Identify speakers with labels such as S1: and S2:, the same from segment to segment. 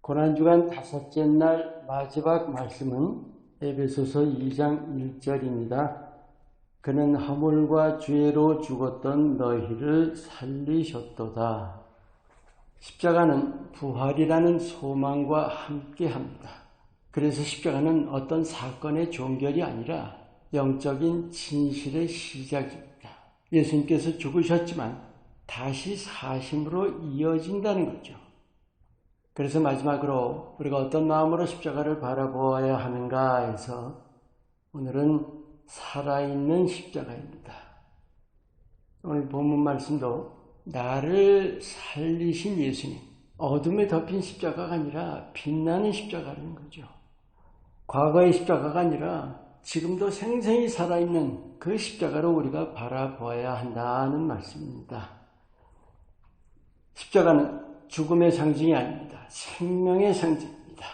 S1: 고난주간 다섯째 날 마지막 말씀은 에베소서 2장 1절입니다. 그는 허물과 죄로 죽었던 너희를 살리셨도다. 십자가는 부활이라는 소망과 함께합니다. 그래서 십자가는 어떤 사건의 종결이 아니라 영적인 진실의 시작입니다. 예수님께서 죽으셨지만 다시 사심으로 이어진다는 거죠. 그래서 마지막으로 우리가 어떤 마음으로 십자가를 바라보아야 하는가 해서 오늘은 살아있는 십자가입니다. 오늘 본문 말씀도 나를 살리신 예수님, 어둠에 덮인 십자가가 아니라 빛나는 십자가라는 거죠. 과거의 십자가가 아니라 지금도 생생히 살아있는 그 십자가로 우리가 바라보아야 한다는 말씀입니다. 십자가는 죽음의 상징이 아닙니다. 생명의 상징입니다.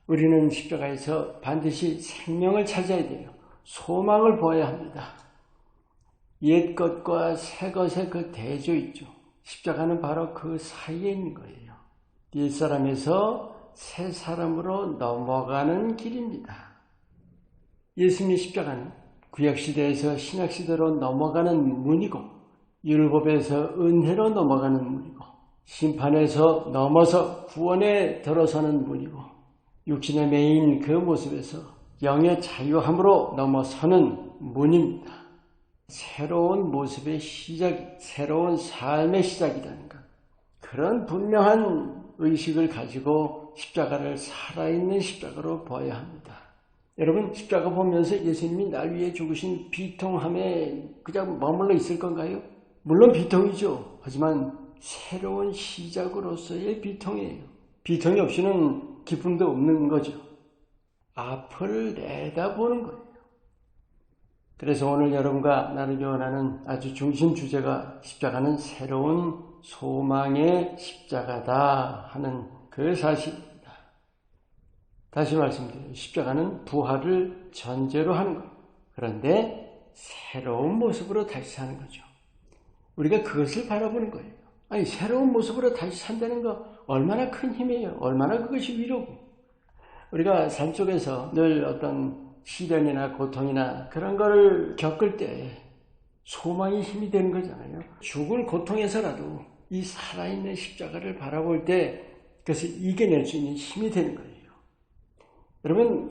S1: 우리는 십자가에서 반드시 생명을 찾아야 돼요. 소망을 보아야 합니다. 옛 것과 새 것의 그 대조이죠. 십자가는 바로 그 사이에 있는 거예요. 옛 사람에서 새 사람으로 넘어가는 길입니다. 예수님의 십자가는 구약시대에서 신약시대로 넘어가는 문이고, 율법에서 은혜로 넘어가는 문이고, 심판에서 넘어서 구원에 들어서는 문이고, 육신에 매인 그 모습에서 영의 자유함으로 넘어서는 문입니다. 새로운 모습의 시작이, 새로운 삶의 시작이라는 것. 그런 분명한 의식을 가지고 십자가를 살아있는 십자가로 봐야 합니다. 여러분, 십자가 보면서 예수님이 날 위해 죽으신 비통함에 그냥 머물러 있을 건가요? 물론 비통이죠. 하지만 새로운 시작으로서의 비통이에요. 비통이 없이는 기쁨도 없는 거죠. 앞을 내다보는 거예요. 그래서 오늘 여러분과 나누기 원하는 아주 중심 주제가 십자가는 새로운 소망의 십자가다 하는 그 사실입니다. 다시 말씀드려요. 십자가는 부활을 전제로 하는 거예요. 그런데 새로운 모습으로 다시 사는 거죠. 우리가 그것을 바라보는 거예요. 아니, 새로운 모습으로 다시 산다는 거 얼마나 큰 힘이에요. 얼마나 그것이 위로고. 우리가 삶 속에서 늘 어떤 시련이나 고통이나 그런 거를 겪을 때 소망이 힘이 되는 거잖아요. 죽을 고통에서라도 이 살아있는 십자가를 바라볼 때 그것을 이겨낼 수 있는 힘이 되는 거예요. 여러분,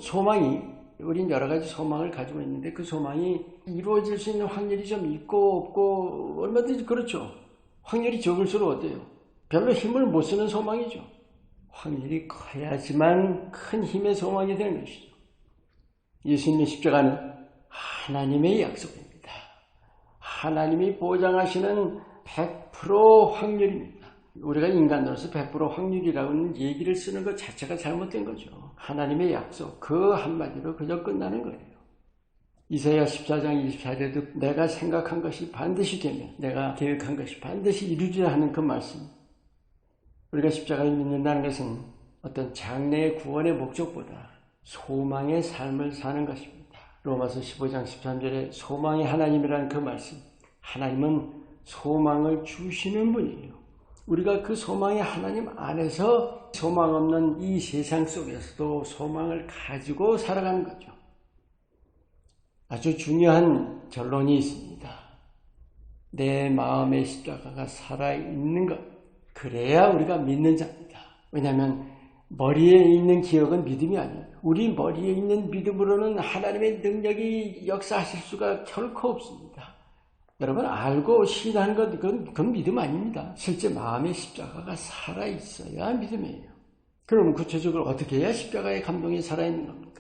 S1: 우린 여러 가지 소망을 가지고 있는데 그 소망이 이루어질 수 있는 확률이 좀 있고 없고 얼마든지 그렇죠. 확률이 적을수록 어때요? 별로 힘을 못 쓰는 소망이죠. 확률이 커야지만 큰 힘의 소망이 되는 것이죠. 예수님의 십자가는 하나님의 약속입니다. 하나님이 보장하시는 100% 확률입니다. 우리가 인간으로서 100% 확률이라는 얘기를 쓰는 것 자체가 잘못된 거죠. 하나님의 약속, 그 한마디로 그저 끝나는 거예요. 이사야 14장 24절에도 내가 생각한 것이 반드시 되며 내가 계획한 것이 반드시 이루리라 하는 그 말씀. 우리가 십자가를 믿는다는 것은 어떤 장래의 구원의 목적보다 소망의 삶을 사는 것입니다. 로마서 15장 13절에 소망의 하나님이라는 그 말씀. 하나님은 소망을 주시는 분이에요. 우리가 그 소망의 하나님 안에서 소망 없는 이 세상 속에서도 소망을 가지고 살아가는 거죠. 아주 중요한 결론이 있습니다. 내 마음의 십자가가 살아있는 것. 그래야 우리가 믿는 자입니다. 왜냐하면 머리에 있는 기억은 믿음이 아니에요. 우리 머리에 있는 믿음으로는 하나님의 능력이 역사하실 수가 결코 없습니다. 여러분, 알고 신하는 것, 그건 믿음 아닙니다. 실제 마음의 십자가가 살아있어야 믿음이에요. 그럼 구체적으로 어떻게 해야 십자가의 감동이 살아있는 겁니까?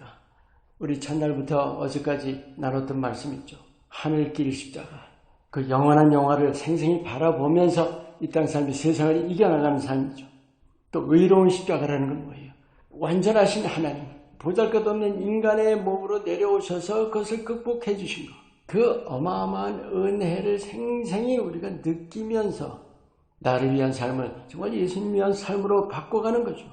S1: 우리 첫날부터 어제까지 나눴던 말씀 있죠. 하늘길 십자가. 그 영원한 영화를 생생히 바라보면서 이 땅 삶이 세상을 이겨나가는 삶이죠. 또 의로운 십자가라는 건 뭐예요? 완전하신 하나님, 보잘것없는 인간의 몸으로 내려오셔서 그것을 극복해 주신 것. 그 어마어마한 은혜를 생생히 우리가 느끼면서 나를 위한 삶을 정말 예수님 위한 삶으로 바꿔가는 거죠.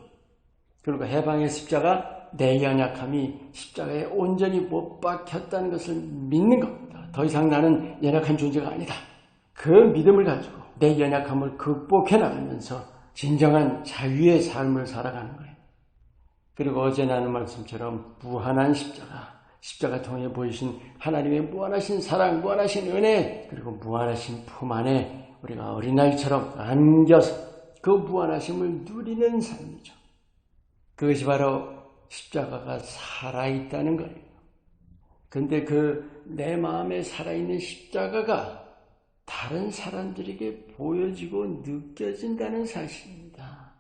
S1: 그리고 해방의 십자가, 내 연약함이 십자가에 온전히 못 박혔다는 것을 믿는 겁니다. 더 이상 나는 연약한 존재가 아니다. 그 믿음을 가지고 내 연약함을 극복해 나가면서 진정한 자유의 삶을 살아가는 거예요. 그리고 어제 나눈 말씀처럼 무한한 십자가 통해 보이신 하나님의 무한하신 사랑, 무한하신 은혜, 그리고 무한하신 품 안에 우리가 어린아이처럼 안겨서 그 무한하심을 누리는 삶이죠. 그것이 바로 십자가가 살아있다는 거예요. 근데 그 내 마음에 살아있는 십자가가 다른 사람들에게 보여지고 느껴진다는 사실입니다.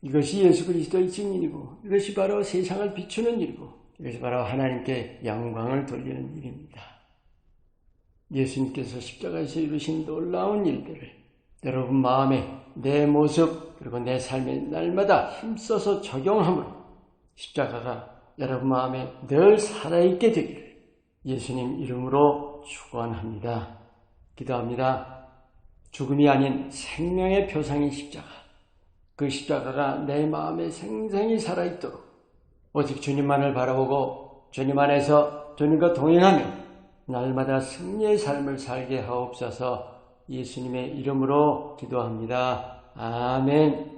S1: 이것이 예수 그리스도의 증인이고, 이것이 바로 세상을 비추는 일이고, 이것이 바로 하나님께 영광을 돌리는 일입니다. 예수님께서 십자가에서 이루신 놀라운 일들을 여러분 마음에 내 모습 그리고 내 삶의 날마다 힘써서 적용함으로 십자가가 여러분 마음에 늘 살아있게 되기를 예수님 이름으로 축원합니다. 기도합니다. 죽음이 아닌 생명의 표상인 십자가, 그 십자가가 내 마음에 생생히 살아있도록 오직 주님만을 바라보고 주님 안에서 주님과 동행하며 날마다 승리의 삶을 살게 하옵소서. 예수님의 이름으로 기도합니다. 아멘.